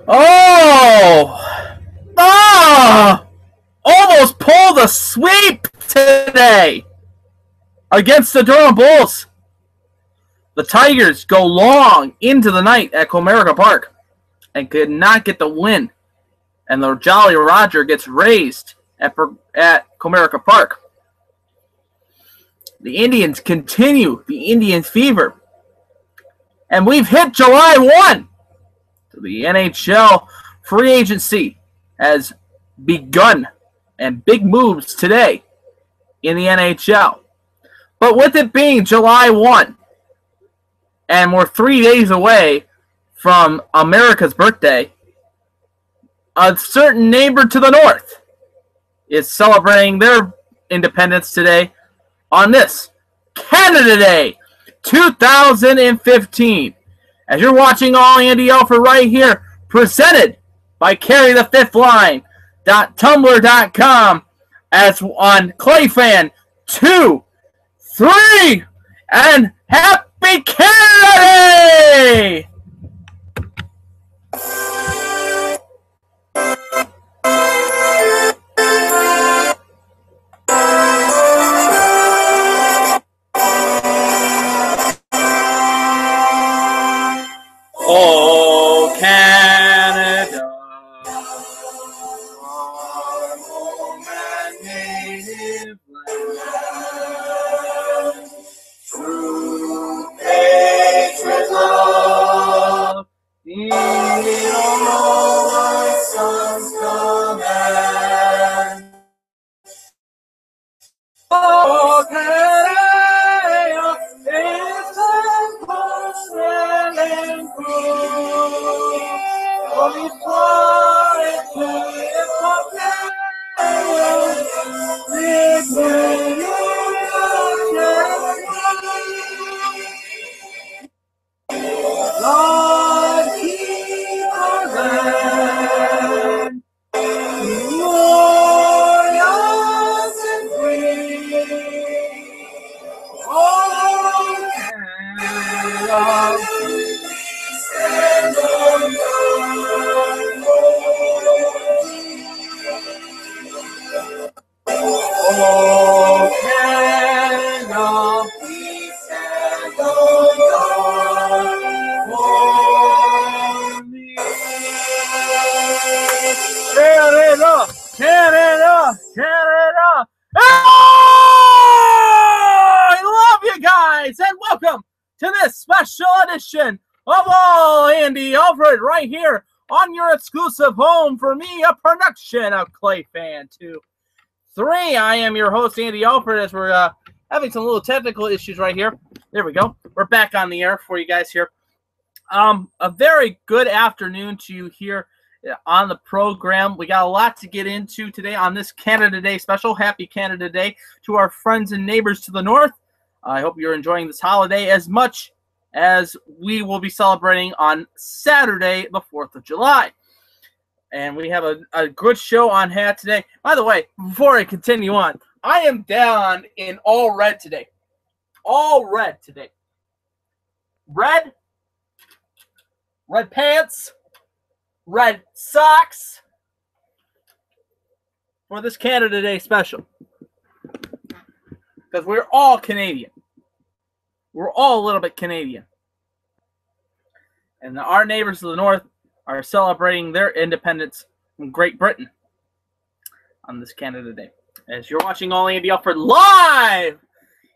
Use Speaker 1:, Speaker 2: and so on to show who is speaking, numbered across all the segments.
Speaker 1: Oh! Ah! Almost pulled a sweep today against the Durham Bulls. The Tigers go long into the night at Comerica Park and could not get the win. And the Jolly Roger gets raised at Comerica Park. The Indians continue the Indian fever. And we've hit July 1. So the NHL free agency has begun. And big moves today in the NHL. But with it being July 1, and we're 3 days away from America's birthday, a certain neighbor to the north is celebrating their independence today on this Canada Day 2015. As you're watching all Andy Alfred right here, presented by CarryTheFifthLine.tumblr.com as on ClayFan 2, 3, and Happy Canada Day! Oh, Canada, our home and native land, true patriot love, in all our sons command. Oh, Canada is the coastland and cool. Oh, we fly to it for Lord, keep our land glorious and free. Oh, Canada, stand on guard. Oh, Canada, we stand on guard for the Canada, Canada, Canada. Oh, I love you guys, and welcome to this special edition of All Andy Alfred right here on your exclusive home for me, a production of ClayFan 2, 3. I am your host, Andy Alfred, as we're having some little technical issues right here. There we go. We're back on the air for you guys here. A very good afternoon to you here on the program. We got a lot to get into today on this Canada Day special. Happy Canada Day to our friends and neighbors to the north. I hope you're enjoying this holiday as much as we will be celebrating on Saturday, the 4th of July. And we have a good show on hand today. By the way, before I continue on, I am down in all red today. All red today. Red pants, red socks for this Canada Day special. Because we're all Canadian. We're all a little bit Canadian. And our neighbors to the north are celebrating their independence from Great Britain on this Canada Day. As you're watching All Andy Alfred live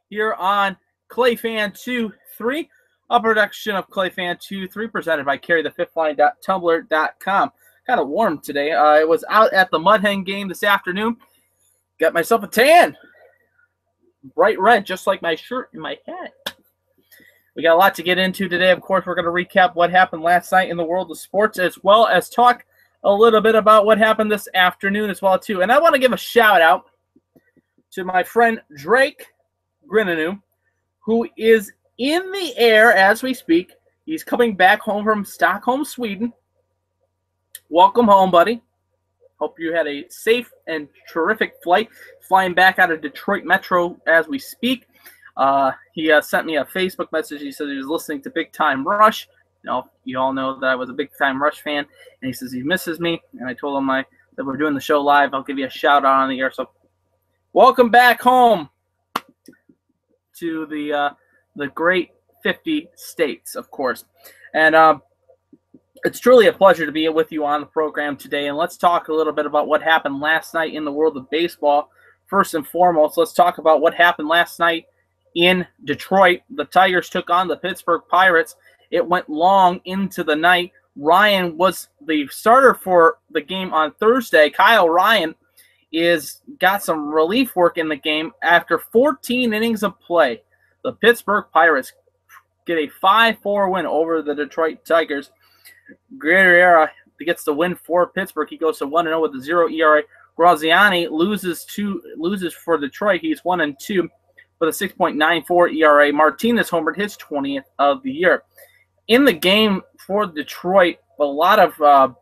Speaker 1: here on ClayFan 2, 3, a production of ClayFan 2, 3, presented by CarryTheFifthLine.tumblr.com. Kind of warm today. I was out at the Mud Hen game this afternoon. Got myself a tan. Bright red, just like my shirt and my hat. We got a lot to get into today. Of course, we're going to recap what happened last night in the world of sports, as well as talk a little bit about what happened this afternoon as well, too. And I want to give a shout-out to my friend Drake Grinanu, who is in the air as we speak. He's coming back home from Stockholm, Sweden. Welcome home, buddy. Hope you had a safe and terrific flight, flying back out of Detroit Metro as we speak. He sent me a Facebook message. He said he was listening to Big Time Rush You all know that I was a big-time Rush fan, and he says he misses me, and I told him that we're doing the show live. I'll give you a shout-out on the air. So welcome back home to the great 50 states, of course. And it's truly a pleasure to be with you on the program today, and let's talk a little bit about what happened last night in the world of baseball. First and foremost, let's talk about what happened last night in Detroit. The Tigers took on the Pittsburgh Pirates. It went long into the night. Ryan was the starter for the game on Thursday. Kyle Ryan got some relief work in the game after 14 innings of play. The Pittsburgh Pirates get a 5-4 win over the Detroit Tigers. Guerrero gets the win for Pittsburgh. He goes to 1-0 with a 0 ERA. Graziani loses for Detroit. He's 1-2 with a 6.94 ERA. Martinez homered his 20th of the year. In the game for Detroit, a lot of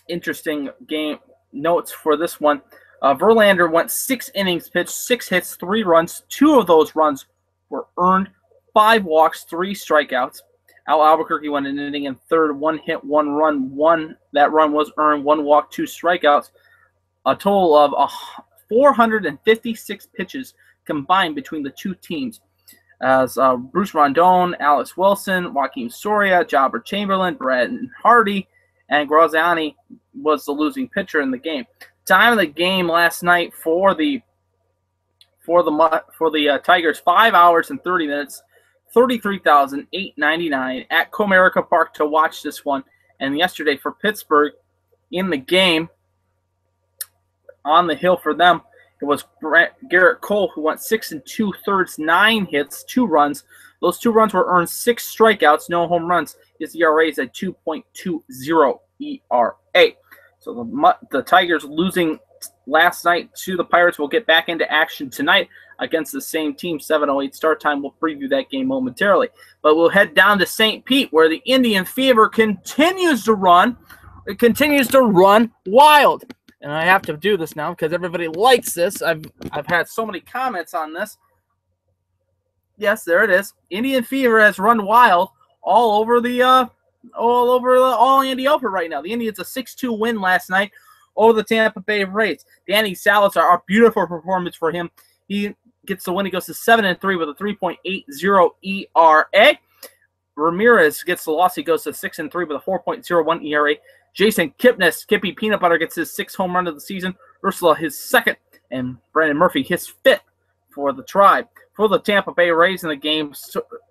Speaker 1: interesting game notes for this one. Verlander went 6 innings pitched, 6 hits, 3 runs. 2 of those runs were earned, 5 walks, 3 strikeouts. Al Albuquerque went an inning in third, 1 hit, 1 run. That run was earned, 1 walk, 2 strikeouts. A total of 456 pitches combined between the two teams. As Bruce Rondon, Alex Wilson, Joaquin Soria, Jobber Chamberlain, Brandon Hardy, and Graziani was the losing pitcher in the game. Time of the game last night for the Tigers, 5 hours and 30 minutes. 33,899 at Comerica Park to watch this one. And yesterday for Pittsburgh, in the game, on the hill for them, it was Garrett Cole who went 6 2/3, 9 hits, 2 runs. Those 2 runs were earned, 6 strikeouts, no home runs. His ERA is at 2.20 ERA. So the Tigers losing last night to the Pirates will get back into action tonight against the same team, 7:08 start time. We'll preview that game momentarily. But we'll head down to St. Pete, where the Indian Fever continues to run. It continues to run wild. And I have to do this now because everybody likes this. I've had so many comments on this. Yes, there it is. Indian Fever has run wild all over Andy Alfred right now. The Indians a 6-2 win last night over the Tampa Bay Rays. Danny Salazar, a beautiful performance for him. He gets the win. He goes to 7-3 with a 3.80 ERA. Ramirez gets the loss. He goes to 6-3 with a 4.01 ERA. Jason Kipnis, Kippy Peanut Butter, gets his 6th home run of the season. Ursula his 2nd, and Brandon Murphy his 5th for the Tribe. For the Tampa Bay Rays in the game,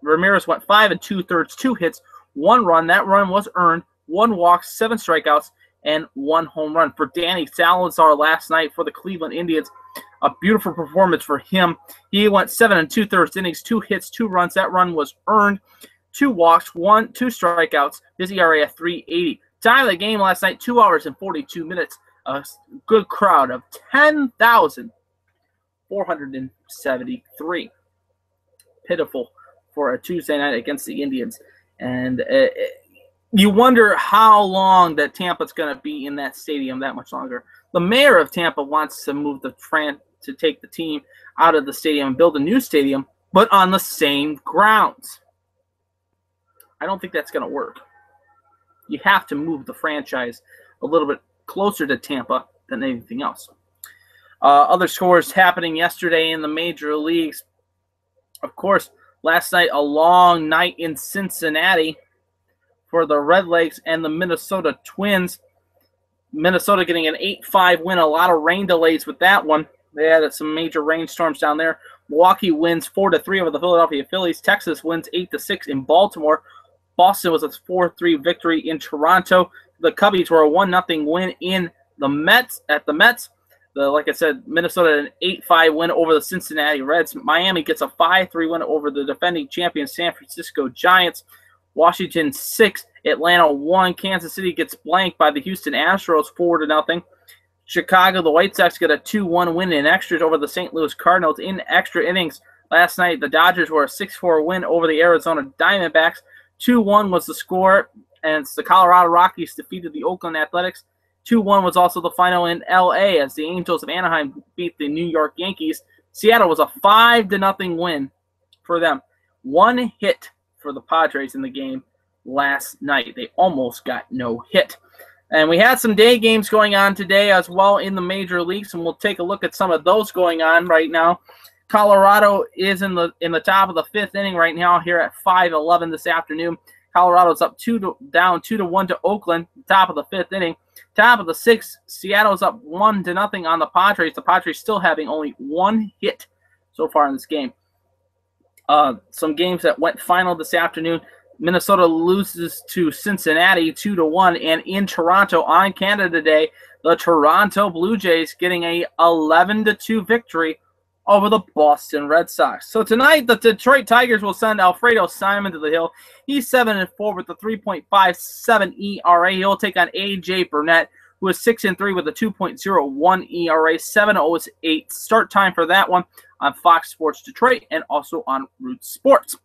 Speaker 1: Ramirez went 5 2/3, 2 hits, 1 run. That run was earned, 1 walk, 7 strikeouts, and 1 home run. For Danny Salazar last night for the Cleveland Indians, a beautiful performance for him. He went 7 2/3 innings, 2 hits, 2 runs. That run was earned, 2 walks, 2 strikeouts. His ERA at 3.80. Time of the game last night, 2 hours and 42 minutes. A good crowd of 10,473. Pitiful for a Tuesday night against the Indians. And you wonder how long that Tampa's going to be in that stadium that much longer. The mayor of Tampa wants to move to take the team out of the stadium and build a new stadium, but on the same grounds. I don't think that's going to work. You have to move the franchise a little bit closer to Tampa than anything else. Other scores happening yesterday in the major leagues. Of course, last night, a long night in Cincinnati for the Redlegs and the Minnesota Twins. Minnesota getting an 8-5 win. A lot of rain delays with that one. They had some major rainstorms down there. Milwaukee wins 4-3 over the Philadelphia Phillies. Texas wins 8-6 in Baltimore. Boston was a 4-3 victory in Toronto. The Cubbies were a 1-0 win in the Mets. Like I said, Minnesota an 8-5 win over the Cincinnati Reds. Miami gets a 5-3 win over the defending champion San Francisco Giants. Washington 6, Atlanta 1. Kansas City gets blanked by the Houston Astros 4-0. Chicago, the White Sox get a 2-1 win in extras over the St. Louis Cardinals in extra innings. Last night, the Dodgers were a 6-4 win over the Arizona Diamondbacks. 2-1 was the score, and the Colorado Rockies defeated the Oakland Athletics. 2-1 was also the final in L.A. as the Angels of Anaheim beat the New York Yankees. Seattle was a 5-0 win for them. 1 hit for the Padres in the game. last night. They almost got no hit. And we had some day games going on today as well in the major leagues, and we'll take a look at some of those going on right now. Colorado is in the top of the 5th inning right now here at 5:11 this afternoon. Colorado's up down 2-1 to Oakland, top of the 5th inning. Top of the 6th, Seattle's up 1-0 on the Padres. The Padres still having only one hit so far in this game. Some games that went final this afternoon. Minnesota loses to Cincinnati 2-1, and in Toronto on Canada Day, the Toronto Blue Jays getting a 11-2 victory over the Boston Red Sox. So tonight, the Detroit Tigers will send Alfredo Simon to the hill. He's 7-4 with a 3.57 ERA. He'll take on A.J. Burnett, who is 6-3 with a 2.01 ERA. 7:08 start time for that one on Fox Sports Detroit and also on Root Sports.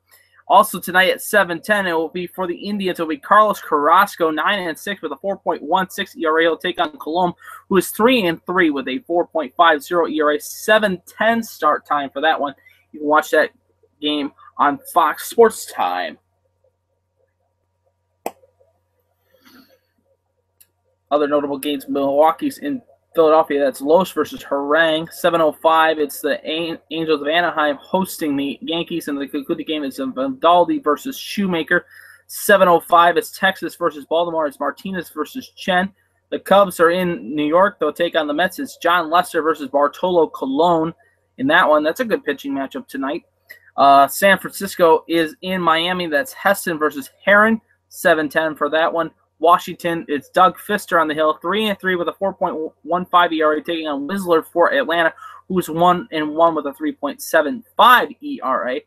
Speaker 1: Also tonight at 7:10, it will be for the Indians. It will be Carlos Carrasco, 9-6 with a 4.16 ERA. He'll take on Colomé, who is 3-3 with a 4.50 ERA. 7:10 start time for that one. You can watch that game on Fox Sports Time. Other notable games: Milwaukee's in Philadelphia. That's Los versus Harang. 7:05. It's the Angels of Anaheim hosting the Yankees, and the concluding game is Valdi versus Shoemaker. 7:05. It's Texas versus Baltimore. It's Martinez versus Chen. The Cubs are in New York. They'll take on the Mets. It's John Lester versus Bartolo Colon in that one. That's a good pitching matchup tonight. San Francisco is in Miami. That's Heston versus Heron. 7:10 for that one. Washington, it's Doug Fister on the hill, 3-3 with a 4.15 ERA, taking on Whistler for Atlanta, who's 1-1 with a 3.75 ERA.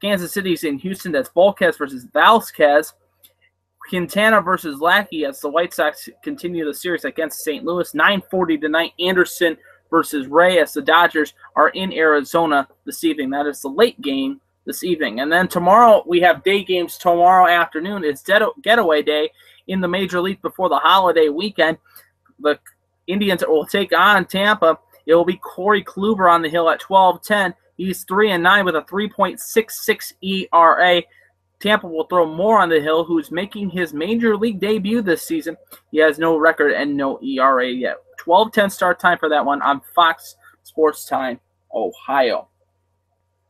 Speaker 1: Kansas City's in Houston, that's Volquez versus Vasquez. Quintana versus Lackey as the White Sox continue the series against St. Louis. 9:40 tonight, Anderson versus Ray as the Dodgers are in Arizona this evening. That is the late game this evening. And then tomorrow, we have day games tomorrow afternoon. It's Getaway Day in the Major League before the holiday weekend. The Indians will take on Tampa. It will be Corey Kluber on the hill at 12:10. He's 3-9 with a 3.66 ERA. Tampa will throw Moore on the hill, who's making his Major League debut this season. He has no record and no ERA yet. 12:10 start time for that one on Fox Sports Time, Ohio.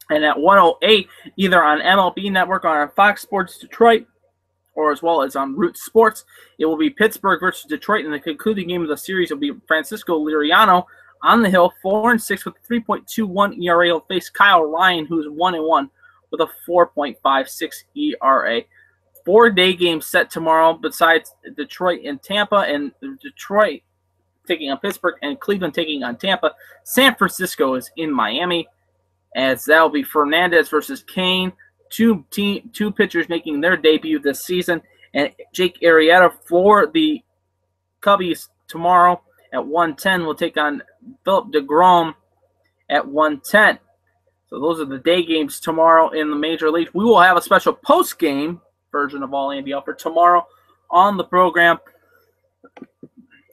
Speaker 1: And at 1:08, either on MLB Network or on Fox Sports Detroit, or as well as on Root Sports, it will be Pittsburgh versus Detroit, and the concluding game of the series will be Francisco Liriano on the hill, 4-6 with a 3.21 ERA. He'll face Kyle Ryan, who's 1-1 with a 4.56 ERA. 4-day games set tomorrow besides Detroit and Tampa, and Detroit taking on Pittsburgh and Cleveland taking on Tampa. San Francisco is in Miami, as that will be Fernandez versus Kane. Two pitchers making their debut this season, and Jake Arrieta for the Cubbies tomorrow at 1:10 will take on Philip DeGrom at 1:10. So those are the day games tomorrow in the Major League. We will have a special post-game version of All Andy Alfred tomorrow on the program.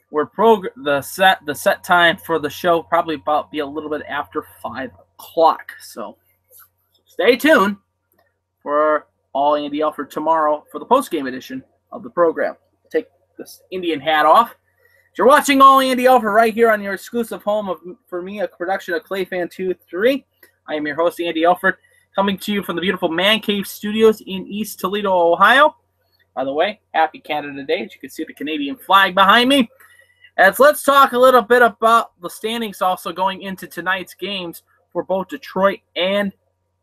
Speaker 1: Where the set time for the show probably about be a little bit after 5 o'clock. So stay tuned for All Andy Alfred tomorrow for the post-game edition of the program. Take this Indian hat off. You're watching All Andy Alfred right here on your exclusive home for me, a production of ClayFan23. I am your host, Andy Alfred, coming to you from the beautiful Man Cave Studios in East Toledo, Ohio. By the way, happy Canada Day. As you can see the Canadian flag behind me. As let's talk a little bit about the standings also going into tonight's games for both Detroit and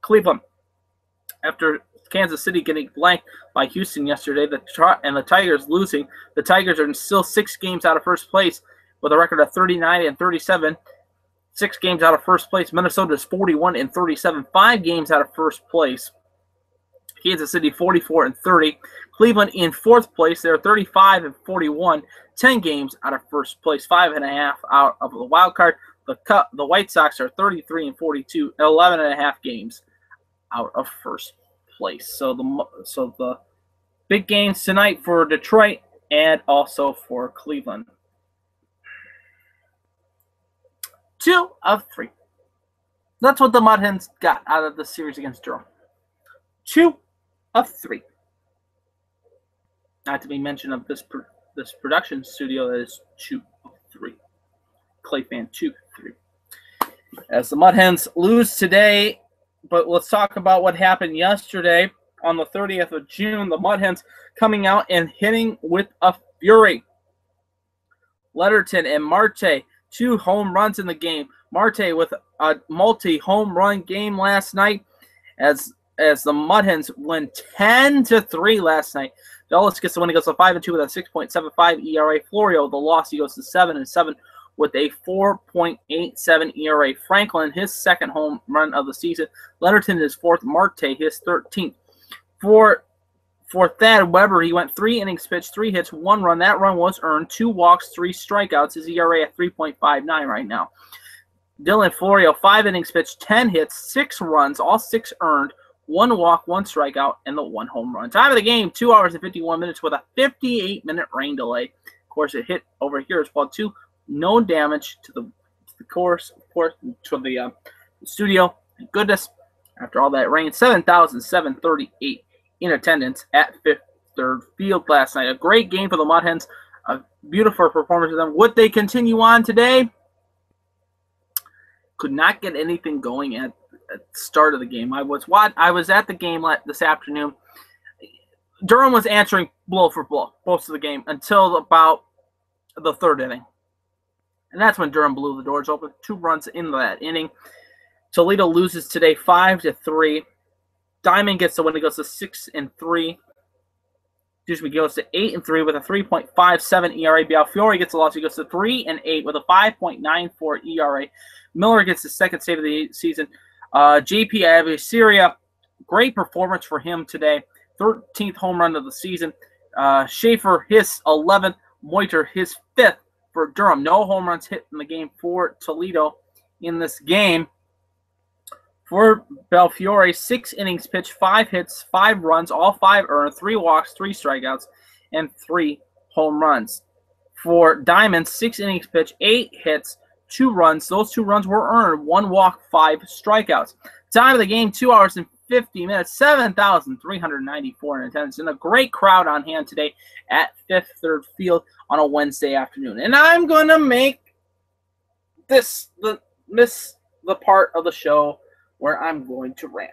Speaker 1: Cleveland. After Kansas City getting blanked by Houston yesterday, and the Tigers losing, the Tigers are still 6 games out of first place with a record of 39-37. 6 games out of first place. Minnesota is 41-37. 5 games out of first place. Kansas City 44-30. Cleveland in 4th place. They're 35-41. 10 games out of first place. 5.5 out of the wild card. The White Sox are 33-42. 11.5 games out of first place. So the big games tonight for Detroit and also for Cleveland. 2 of 3. That's what the Mud Hens got out of the series against Durham. 2 of 3. not to be mentioned of this production studio that is 2-3. Clay fan 2-3. As the Mud Hens lose today, but let's talk about what happened yesterday on the 30th of June. The Mud Hens coming out and hitting with a fury. Letterton and Marte, 2 home runs in the game. Marte with a multi-home run game last night as the Mud Hens win 10-3 last night. Dulles gets the win. He goes to 5-2 with a 6.75 ERA. Florio, the loss, he goes to 7-7 with a 4.87 ERA. Franklin, his second home run of the season. Letterton, his fourth. Marte, his 13th. For Thad Weber, he went 3 innings pitched, 3 hits, 1 run. That run was earned, 2 walks, 3 strikeouts. His ERA at 3.59 right now. Dylan Florio, 5 innings pitched, 10 hits, 6 runs, all 6 earned, 1 walk, 1 strikeout, and the 1 home run. Time of the game, 2 hours and 51 minutes with a 58-minute rain delay. Of course, it hit over here as well, too. No damage to the course, of course, to the studio. Thank goodness. After all that rain, 7,738 in attendance at Fifth Third Field last night. A great game for the Mud Hens. A beautiful performance of them. Would they continue on today? Could not get anything going at the start of the game. I was at the game this afternoon. Durham was answering blow for blow most of the game until about the 3rd inning. And that's when Durham blew the doors open. 2 runs into that inning. Toledo loses today 5-3. Diamond gets the win. He goes to 6-3. Excuse me, goes to 8-3 with a 3.57 ERA. Belfiore gets the loss. He goes to 3-8 with a 5.94 ERA. Miller gets his 2nd save of the season. JP Avisaria, great performance for him today. 13th home run of the season. Schaefer, his 11th. Moiter, his 5th for Durham. No home runs hit in the game for Toledo in this game. For Belfiore, 6 innings pitched, 5 hits, 5 runs, all 5 earned, 3 walks, 3 strikeouts, and 3 home runs. For Diamond, 6 innings pitched, 8 hits, 2 runs. Those 2 runs were earned, 1 walk, 5 strikeouts. Time of the game, 2 hours and 50 minutes, 7,394 in attendance, and a great crowd on hand today at Fifth Third Field on a Wednesday afternoon. And I'm going to make this the part of the show where I'm going to rant.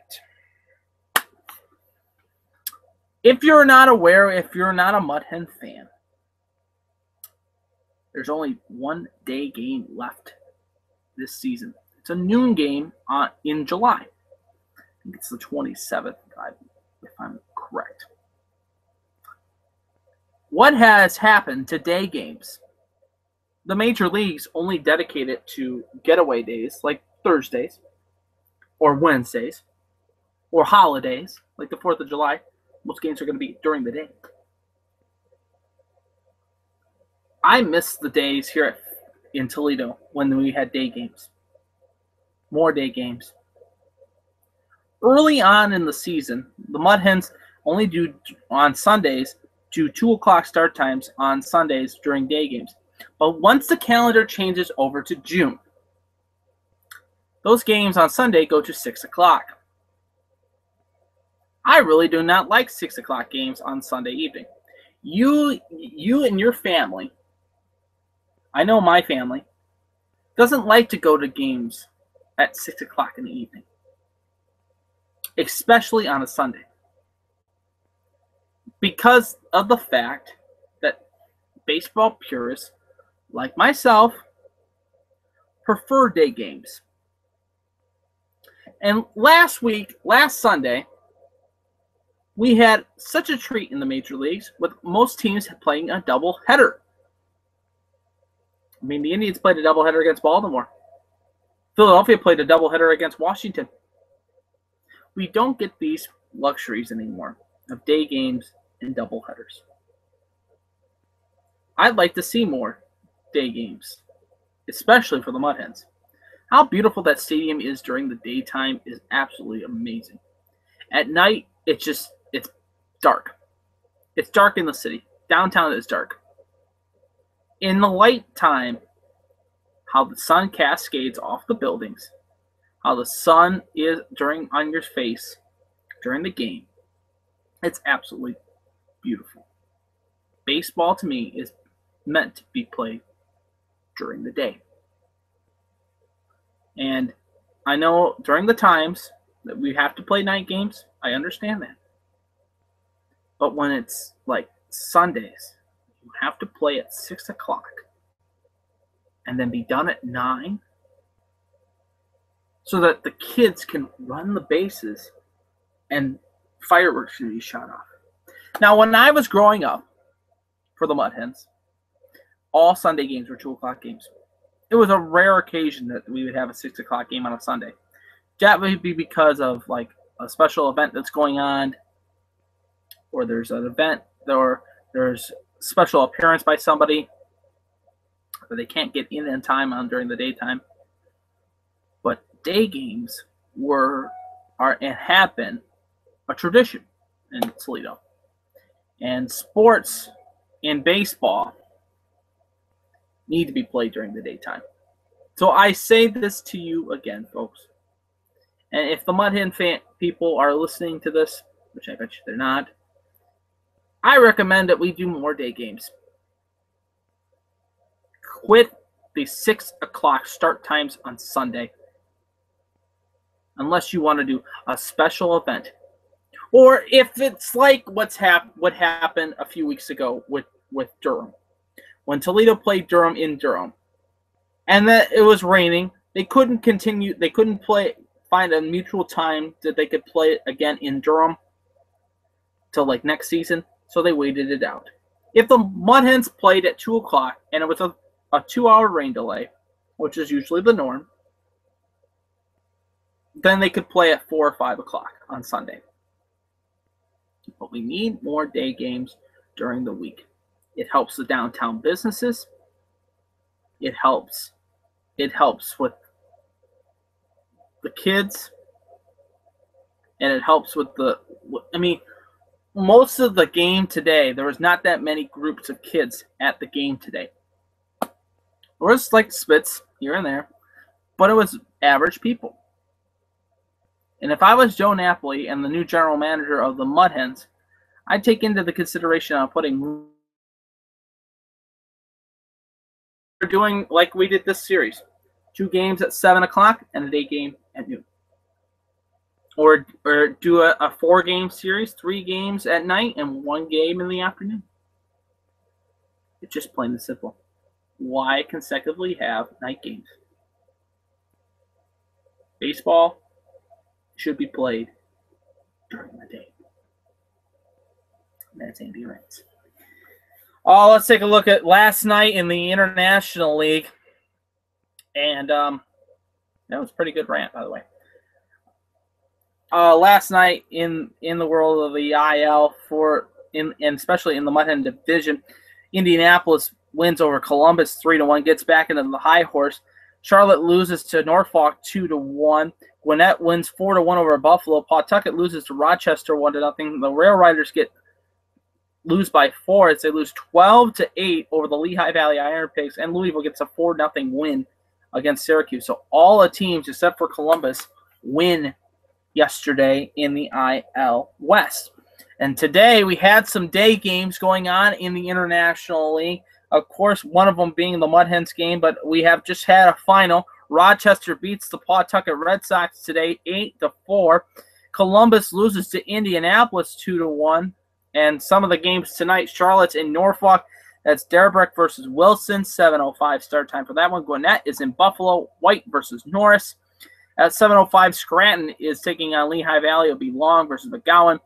Speaker 1: If you're not aware, if you're not a Mud Hen fan, there's only 1 day game left this season. It's a noon game in July. I think it's the 27th, if I'm correct. What has happened to day games? The major leagues only dedicate it to getaway days like Thursdays or Wednesdays or holidays like the 4th of July. Most games are going to be during the day. I miss the days here in Toledo when we had day games. More day games. Early on in the season, the Mud Hens only do on Sundays do 2 o'clock start times on Sundays during day games. But once the calendar changes over to June, those games on Sunday go to 6 o'clock. I really do not like 6 o'clock games on Sunday evening. You and your family, I know my family, doesn't like to go to games at 6 o'clock in the evening, especially on a Sunday, because of the fact that baseball purists like myself prefer day games. And last Sunday, we had such a treat in the major leagues with most teams playing a doubleheader. I mean, the Indians played a doubleheader against Baltimore. Philadelphia played a doubleheader against Washington. We don't get these luxuries anymore of day games and doubleheaders. I'd like to see more day games, especially for the Mud Hens. How beautiful that stadium is during the daytime is absolutely amazing. At night, it's dark. It's dark in the city. Downtown is dark. In the light time, how the sun cascades off the buildings, how the sun is on your face during the game, it's absolutely beautiful. baseball to me is meant to be played during the day. And I know during the times that we have to play night games, I understand that. But when it's like Sundays, you have to play at 6 o'clock and then be done at 9 so that the kids can run the bases and fireworks can be shot off. Now, when I was growing up for the Mud Hens, all Sunday games were 2 o'clock games. It was a rare occasion that we would have a 6 o'clock game on a Sunday. That would be because of like a special event that's going on, or there's an event, or there's special appearance by somebody, or they can't get in time during the daytime. But day games are and have been a tradition in Toledo. And sports in baseball need to be played during the daytime. So I say this to you again, folks. And if the Mud Hen fan people are listening to this, which I bet you they're not, I recommend that we do more day games. Quit the 6 o'clock start times on Sunday. Unless you want to do a special event. Or if it's like what happened a few weeks ago with Durham. When Toledo played Durham in Durham. And that it was raining. They couldn't find a mutual time that they could play it again in Durham till like next season. So they waited it out. If the Mud Hens played at 2 o'clock and it was a 2-hour rain delay, which is usually the norm, then they could play at 4 or 5 o'clock on Sunday. But we need more day games during the week. It helps the downtown businesses. It helps with the kids. And it helps with most of the game today, there was not that many groups of kids at the game today. There was like spits here and there, but it was average people. And if I was Joe Napoli and the new general manager of the Mud Hens, I'd take into the consideration of putting we're doing like we did this series. 2 games at 7 o'clock and a day game at noon. Or do a 4-game series, 3 games at night and 1 game in the afternoon. It's just plain and simple. Why consecutively have night games? Baseball should be played during the day. That's Andy Rants. Oh, let's take a look at last night in the International League. And that was a pretty good rant, by the way. Last night in the world of the IL and especially in the Mud Hen division, Indianapolis wins over Columbus 3-1, gets back into the high horse. Charlotte loses to Norfolk 2-1. Gwinnett wins 4-1 over Buffalo. Pawtucket loses to Rochester 1-0. The Rail Riders lose by 4 as they lose 12-8 over the Lehigh Valley Iron Pigs, and Louisville gets a 4-0 win against Syracuse. So all the teams except for Columbus win yesterday in the IL West. And today we had some day games going on in the International League. Of course, one of them being the Mud Hens game, but we have just had a final. Rochester beats the Pawtucket Red Sox today 8-4. Columbus loses to Indianapolis 2-1. And some of the games tonight, Charlotte's in Norfolk. That's Derbreck versus Wilson, 7:05 start time for that one. Gwinnett is in Buffalo, White versus Norris. At 7:05, Scranton is taking on Lehigh Valley. It'll be Long versus McGowan.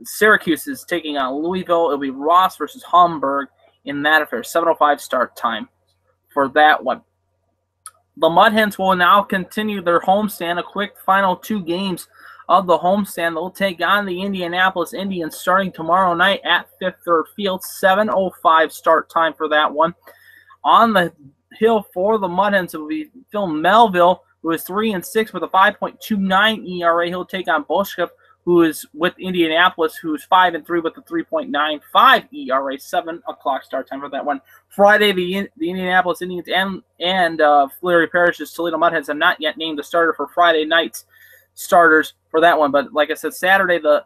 Speaker 1: Syracuse is taking on Louisville. It'll be Ross versus Hamburg in that affair. 7:05 start time for that one. The Mud Hens will now continue their homestand. A quick final 2 games of the homestand. They'll take on the Indianapolis Indians starting tomorrow night at Fifth Third Field. 7:05 start time for that one. On the hill for the Mud Hens, it will be Phil Melville, who is 3-6 with a 5.29 ERA. He'll take on Boschke, who is with Indianapolis, who's 5-3 with a 3.95 ERA. 7 o'clock start time for that one. Friday, the Indianapolis Indians and Larry Parrish's Toledo Mud Hens have not yet named the starter for Friday night's starters for that one. But like I said, Saturday, the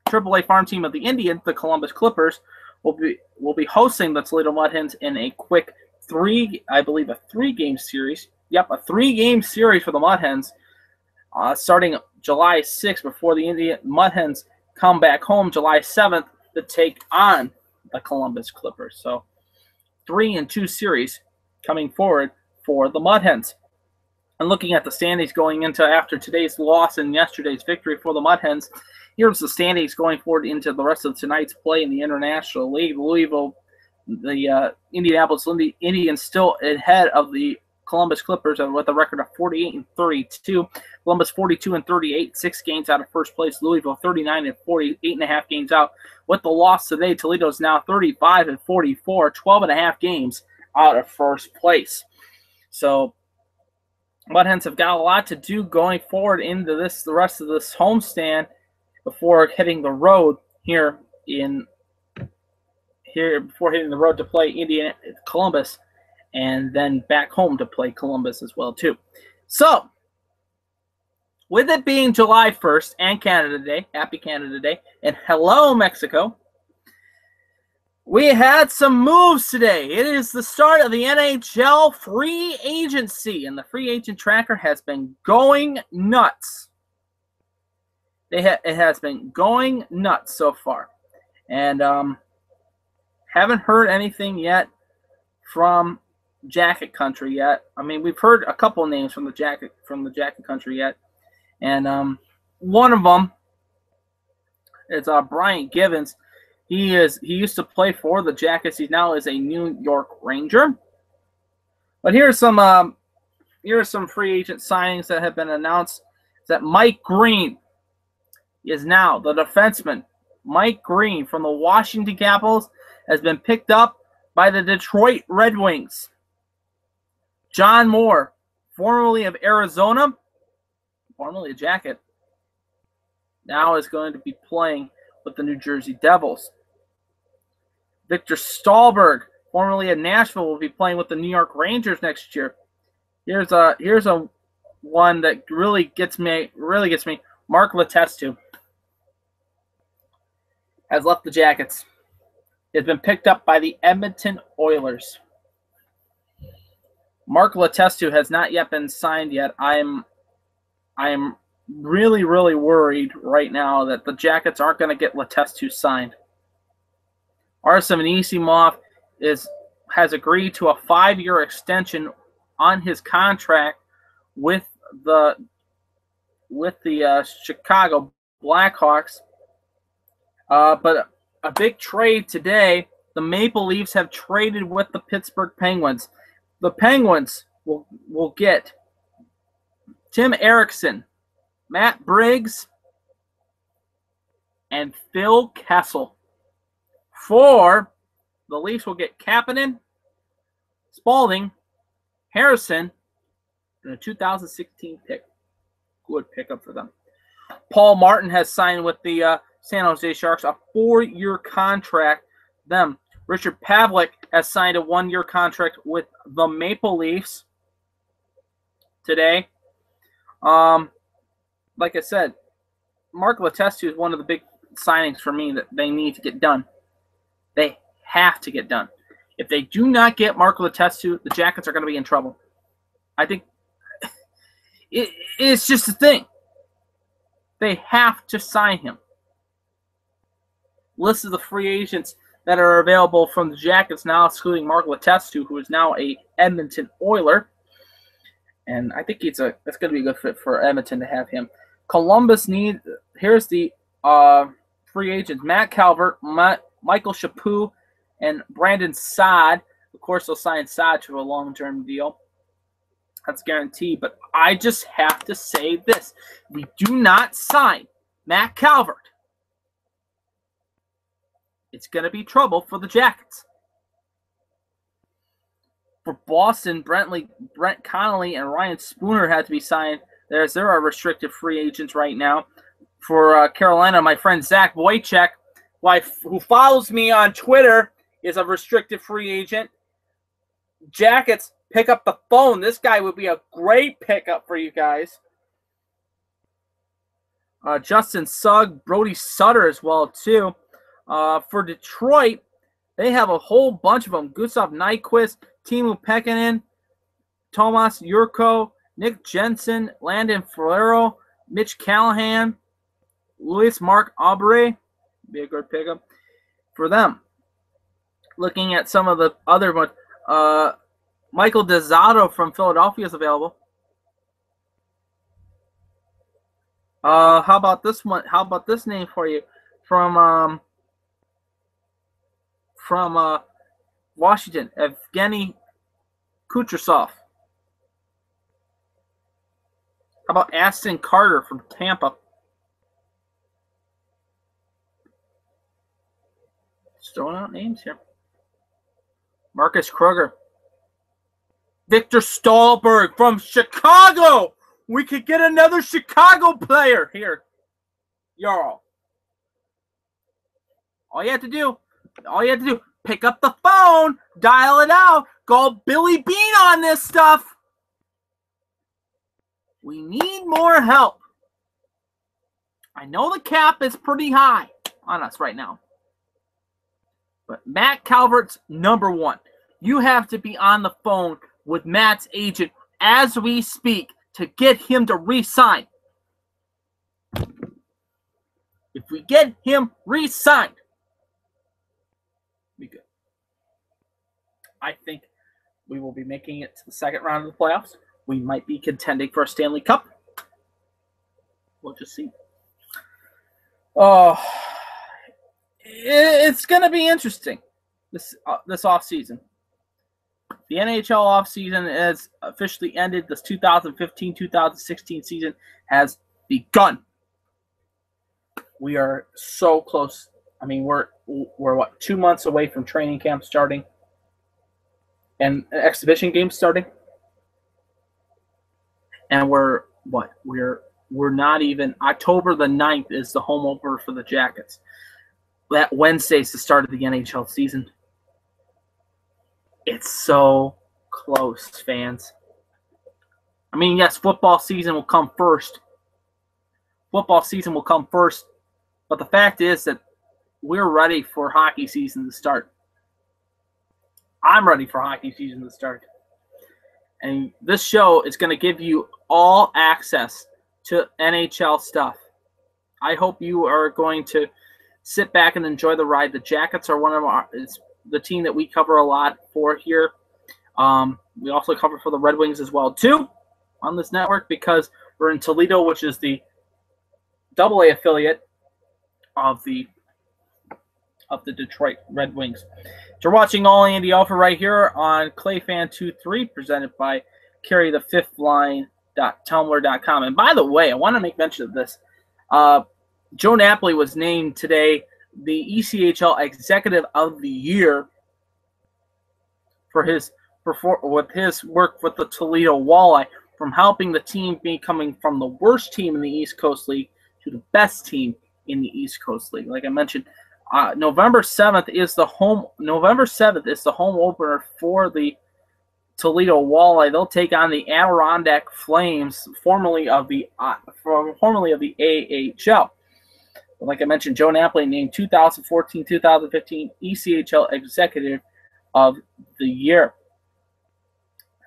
Speaker 1: AAA farm team of the Indians, the Columbus Clippers, will be hosting the Toledo Mud Hens in a quick I believe a 3-game series. Yep, a 3-game series for the Mud Hens, starting July 6th before the Indiana Mud Hens come back home July 7th to take on the Columbus Clippers. So 3-2 series coming forward for the Mud Hens. And looking at the standings going into after today's loss and yesterday's victory for the Mud Hens, here's the standings going forward into the rest of tonight's play in the International League. The Indianapolis Indians still ahead of the Columbus Clippers with a record of 48-32. Columbus 42-38, 6 games out of first place. Louisville 39-40, 8.5 games out. With the loss today, Toledo is now 35-44, 12.5 games out of first place. So Mud Hens have got a lot to do going forward into the rest of this homestand before hitting the road before hitting the road to play Columbus, and then back home to play Columbus as well too. So, with it being July 1st and Canada Day, happy Canada Day, and hello Mexico, we had some moves today. It is the start of the NHL free agency, and the free agent tracker has been going nuts. It has been going nuts so far, and haven't heard anything yet from Jacket Country yet. I mean, we've heard a couple names from the Jacket Country yet, and one of them is Brian Givens. He used to play for the Jackets. He now is a New York Ranger. But here's some free agent signings that have been announced. That Mike Green is now the defenseman. Mike Green from the Washington Capitals has been picked up by the Detroit Red Wings. John Moore, formerly of Arizona, formerly a Jacket, now is going to be playing with the New Jersey Devils. Victor Stahlberg, formerly of Nashville, will be playing with the New York Rangers next year. Here's a one that really gets me. Mark Letestu has left the Jackets. He has been picked up by the Edmonton Oilers. Mark Letestu has not yet been signed yet. I am really, really worried right now that the Jackets aren't going to get Letestu signed. Artem Anisimov has agreed to a 5-year extension on his contract with the Chicago Blackhawks. But a big trade today. The Maple Leafs have traded with the Pittsburgh Penguins. The Penguins will get Tim Erickson, Matt Briggs, and Phil Kessel. For the Leafs will get Kapanen, Spalding, Harrison, and a 2016 pick. Good pickup for them. Paul Martin has signed with the San Jose Sharks a 4-year contract. Richard Pavlik has signed a 1-year contract with the Maple Leafs today. Like I said, Mark Letestu is one of the big signings for me that they need to get done. They have to get done. If they do not get Mark Letestu, the Jackets are going to be in trouble. I think it's just a thing. They have to sign him. List of the free agents that are available from the Jackets now, excluding Mark Letestu, who is now a Edmonton Oiler. And I think that's going to be a good fit for Edmonton to have him. Columbus here's the free agents: Matt Calvert, Michael Chaput, and Brandon Saad. Of course, they'll sign Saad to a long-term deal. That's guaranteed. But I just have to say this. We do not sign Matt Calvert. It's going to be trouble for the Jackets. For Boston, Brent Connolly and Ryan Spooner had to be signed. There are restricted free agents right now. For Carolina, my friend Zach Wojcik, who follows me on Twitter, is a restricted free agent. Jackets, pick up the phone. This guy would be a great pickup for you guys. Justin Sugg, Brody Sutter as well, too. For Detroit, They have a whole bunch of them. Gustav Nyquist, Timu Pekkanen, Tomas Jurko, Nick Jensen, Landon Ferrero, Mitch Callahan, Luis Mark Aubrey. Be a good pickup for them. Looking at some of the other ones, Michael DeZotto from Philadelphia is available. How about this one? How about this name for you? From Washington, Evgeny Kucherov. How about Aston Carter from Tampa? Just throwing out names here. Marcus Kruger. Victor Stahlberg from Chicago. We could get another Chicago player here. Y'all. All you have to do, pick up the phone, dial it out, go Billy Bean on this stuff. We need more help. I know the cap is pretty high on us right now. But Matt Calvert's number one. You have to be on the phone with Matt's agent as we speak to get him to re-sign. If we get him re-signed, be good. I think we will be making it to the second round of the playoffs. We might be contending for a Stanley Cup. We'll just see. Oh, it's going to be interesting this offseason. The NHL offseason has officially ended. This 2015-2016 season has begun. We are so close. I mean, we're what, 2 months away from training camp starting and exhibition games starting. And we're not even, October the 9th is the home opener for the Jackets. That Wednesday is the start of the NHL season. It's so close, fans. I mean, yes, football season will come first. But the fact is that we're ready for hockey season to start. I'm ready for hockey season to start. And this show is going to give you all access to NHL stuff. I hope you are going to sit back and enjoy the ride. The Jackets are the team that we cover a lot for here. We also cover for the Red Wings as well, too, on this network because we're in Toledo, which is the AA affiliate of the Detroit Red Wings. You're watching All Andy Alfred right here on ClayFan23, presented by CarryTheFifthLine.tumblr.com. And by the way, I want to make mention of this. Joe Napoli was named today the ECHL Executive of the Year for his work with the Toledo Walleye, from helping the team becoming from the worst team in the East Coast League to the best team in the East Coast League. Like I mentioned, November 7th is the home opener for the Toledo Walleye. They'll take on the Adirondack Flames, formerly of the AHL. Like I mentioned, Joe Napoli named 2014-2015 ECHL Executive of the Year.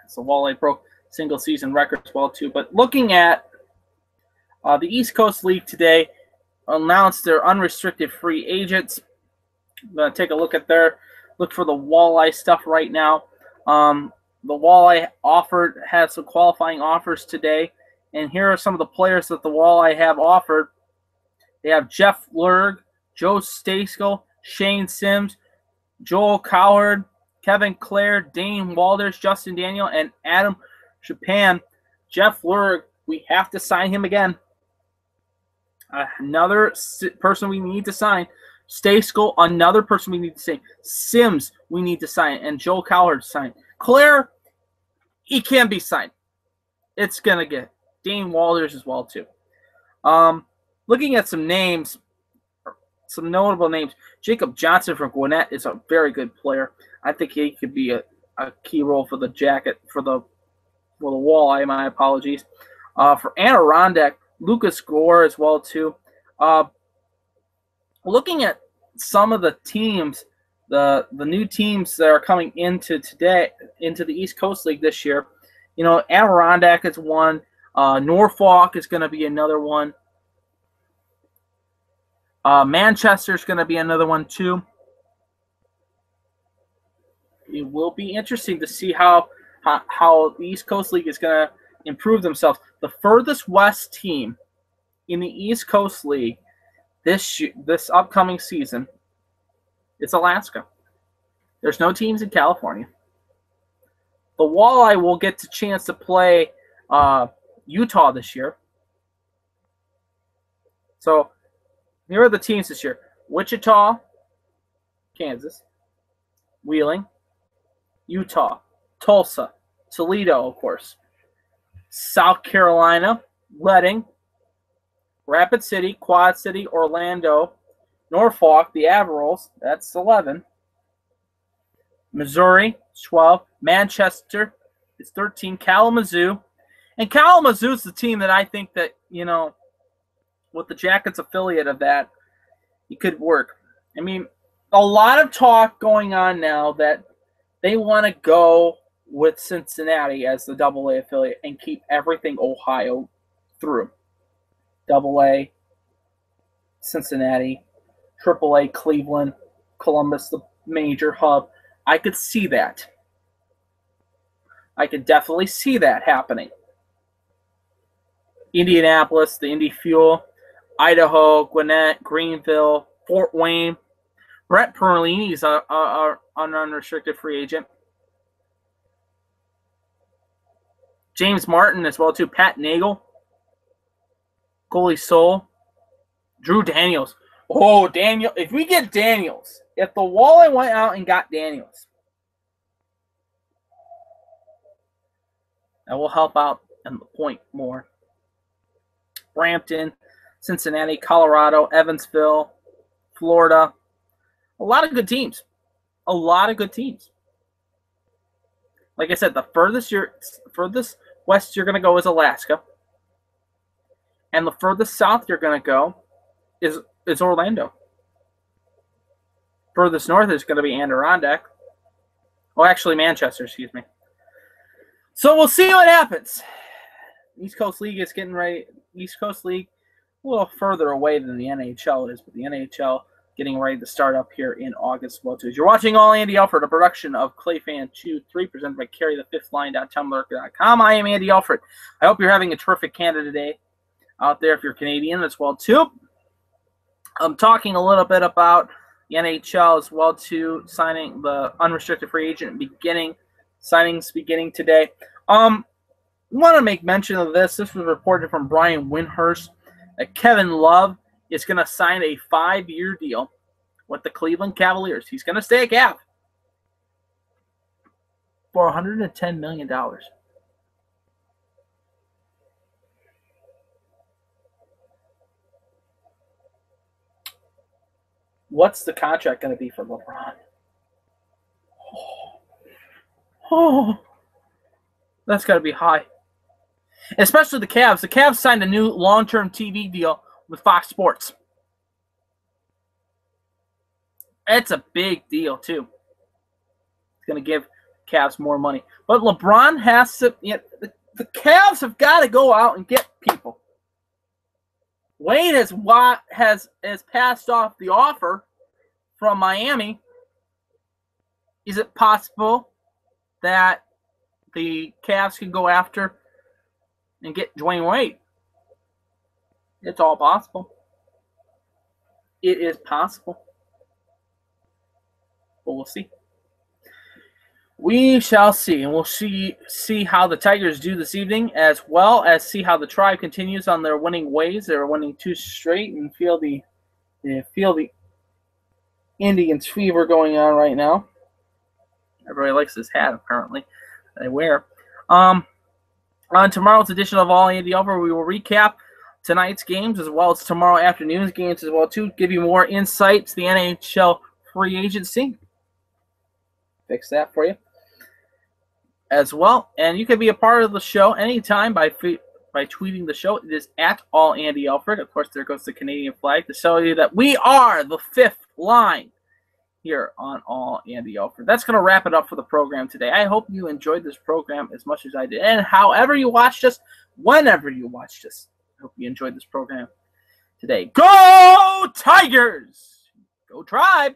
Speaker 1: So Walleye broke single-season record as well, too. But looking at the East Coast League today, announced their unrestricted free agents. I'm going to take a look for the Walleye stuff right now. The Walleye has some qualifying offers today, and here are some of the players that the Walleye have offered. They have Jeff Lurg, Joe Stasko, Shane Sims, Joel Cowherd, Kevin Clare, Dane Walters, Justin Daniel, and Adam Chapin. Jeff Lurg, we have to sign him again. Another person we need to sign. Stasko, another person we need to sign. Sims, we need to sign. And Joel Cowherd sign. Clare, he can be signed. It's going to get Dane Walters as well, too. Looking at some names, some notable names. Jacob Johnson from Gwinnett is a very good player. I think he could be a key role for the Jacket, for the Walleye, my apologies. For Adirondack, Lucas Gore as well, too. Looking at some of the teams the new teams that are coming into the East Coast League this year. You know, Adirondack is one. Norfolk is going to be another one. Manchester is going to be another one too. It will be interesting to see how the East Coast League is going to improve themselves. The furthest west team in the East Coast League this upcoming season is Alaska. There's no teams in California. The Walleye will get the chance to play Utah this year. So here are the teams this year: Wichita, Kansas, Wheeling, Utah, Tulsa, Toledo, of course, South Carolina, Reading, Rapid City, Quad City, Orlando, Norfolk, the Admirals, that's 11, Missouri, 12, Manchester is 13, Kalamazoo. And Kalamazoo is the team that I think that, you know, with the Jackets affiliate of that, it could work. I mean, a lot of talk going on now that they want to go with Cincinnati as the AA affiliate and keep everything Ohio through. AA, Cincinnati, AAA, Cleveland, Columbus, the major hub. I could see that. I could definitely see that happening. Indianapolis, the Indy Fuel, Idaho, Gwinnett, Greenville, Fort Wayne. Brett Perlini is an unrestricted free agent. James Martin as well too. Pat Nagel, Goalie Soul, Drew Daniels. Oh, Daniel! If we get Daniels, if the Walleye went out and got Daniels, that will help out and the point more. Brampton, Cincinnati, Colorado, Evansville, Florida. A lot of good teams. A lot of good teams. Like I said, the furthest west you're going to go is Alaska. And the furthest south you're going to go is Orlando. Furthest north is going to be Adirondack. Oh, actually Manchester, excuse me. So we'll see what happens. East Coast League is getting ready. East Coast League a little further away than the NHL is, but the NHL getting ready to start up here in August. Well, too. You're watching All Andy Alfred, a production of ClayFan23, presented by CarryTheFifthLine.tumblr.com. I am Andy Alfred. I hope you're having a terrific Canada Day out there if you're Canadian as well, too. I'm talking a little bit about the NHL as well, too, signing the unrestricted free agent signings beginning today. I want to make mention of this. This was reported from Brian Windhurst that Kevin Love is going to sign a 5-year deal with the Cleveland Cavaliers. He's going to stay at Cav for $110 million. What's the contract going to be for LeBron? Oh, that's got to be high. Especially the Cavs. The Cavs signed a new long-term TV deal with Fox Sports. It's a big deal, too. It's going to give Cavs more money. But LeBron has to... the Cavs have got to go out and get people. Wade has passed off the offer from Miami. Is it possible that the Cavs can go after and get Dwayne Wade? It's all possible. It is possible. But we'll see. We shall see, and we'll see how the Tigers do this evening, as well as see how the Tribe continues on their winning ways. They're winning 2 straight, and feel the Indians fever going on right now. Everybody likes this hat, apparently, they wear. On tomorrow's edition of All Andy Alfred, we will recap tonight's games as well as tomorrow afternoon's games as well, to give you more insight to the NHL free agency. Fix that for you as well. And you can be a part of the show anytime by tweeting the show. It is at All Andy Alfred. Of course, there goes the Canadian flag to tell you that we are the fifth line here on All Andy Alfred. That's going to wrap it up for the program today. I hope you enjoyed this program as much as I did. And however you watched us, whenever you watched us, I hope you enjoyed this program today. Go Tigers! Go Tribe!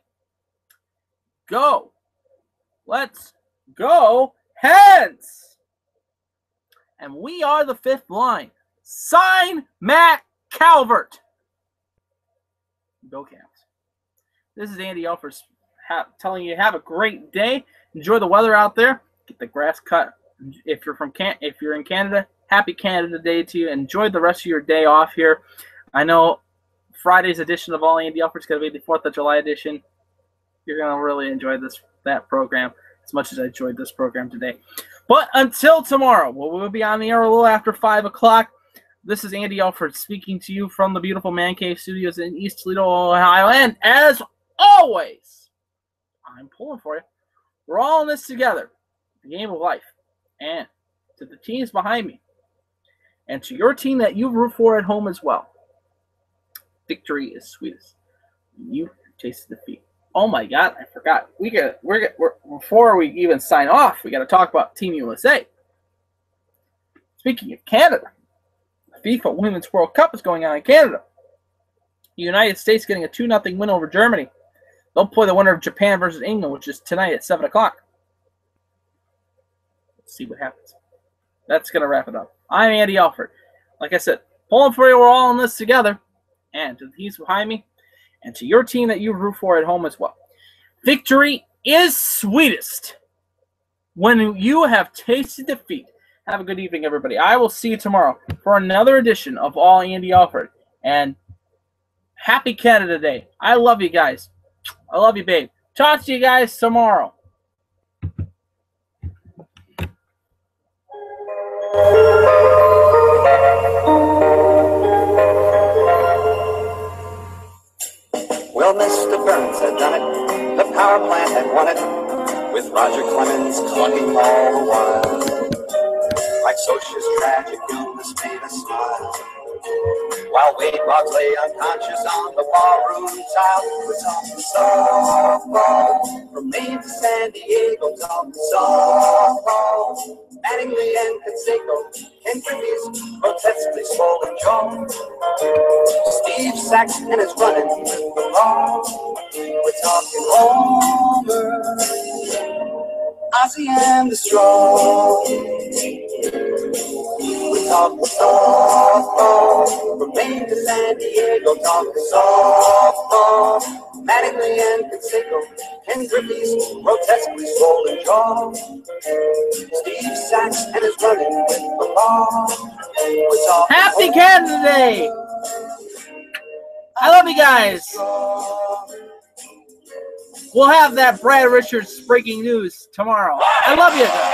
Speaker 1: Go! Let's go Hens! And we are the fifth line. Sign Matt Calvert. Go Cavs. This is Andy Alfred telling you have a great day. Enjoy the weather out there. Get the grass cut. If you're in Canada, happy Canada Day to you. Enjoy the rest of your day off here. I know Friday's edition of All Andy Alfred's going to be the 4th of July edition. You're going to really enjoy that program as much as I enjoyed this program today. But until tomorrow, we'll be on the air a little after 5 o'clock. This is Andy Alfred speaking to you from the beautiful Man Cave Studios in East Toledo, Ohio. And as always, I'm pulling for you. We're all in this together. The game of life. And to the teams behind me. And to your team that you root for at home as well. Victory is sweetest. You taste defeat. Oh my God, I forgot. Before we even sign off, we got to talk about Team USA. Speaking of Canada, the FIFA Women's World Cup is going on in Canada. The United States getting a 2-0 win over Germany. They'll play the winner of Japan versus England, which is tonight at 7 o'clock. Let's see what happens. That's going to wrap it up. I'm Andy Alfred. Like I said, pulling for you, we're all in this together. And to the teams behind me, and to your team that you root for at home as well. Victory is sweetest when you have tasted defeat. Have a good evening, everybody. I will see you tomorrow for another edition of All Andy Alfred. And happy Canada Day. I love you guys. I love you, babe. Talk to you guys tomorrow.
Speaker 2: Well, Mr. Burns had done it, the power plant had won it, with Roger Clemens clucking all the while. Like Scotia's tragic illness made us smile, while Wade Boggs lay unconscious on the ballroom tile. We're talking softball, from Maine to San Diego, talking softball. Mattingly and Canseco, Ken Griffey's grotesquely swollen jaw. Steve Saxton is running with the ball. We're talking Homer, Ozzie and the Straw. We're talking softball, from Maine to San Diego, talking softball. Mattingly and Canseco, Ken Griffey's grotesquely swollen jaw. Steve Saxton is running with the ball.
Speaker 1: Happy Canada Day! I love you guys. We'll have that Brad Richards breaking news tomorrow. I love you guys.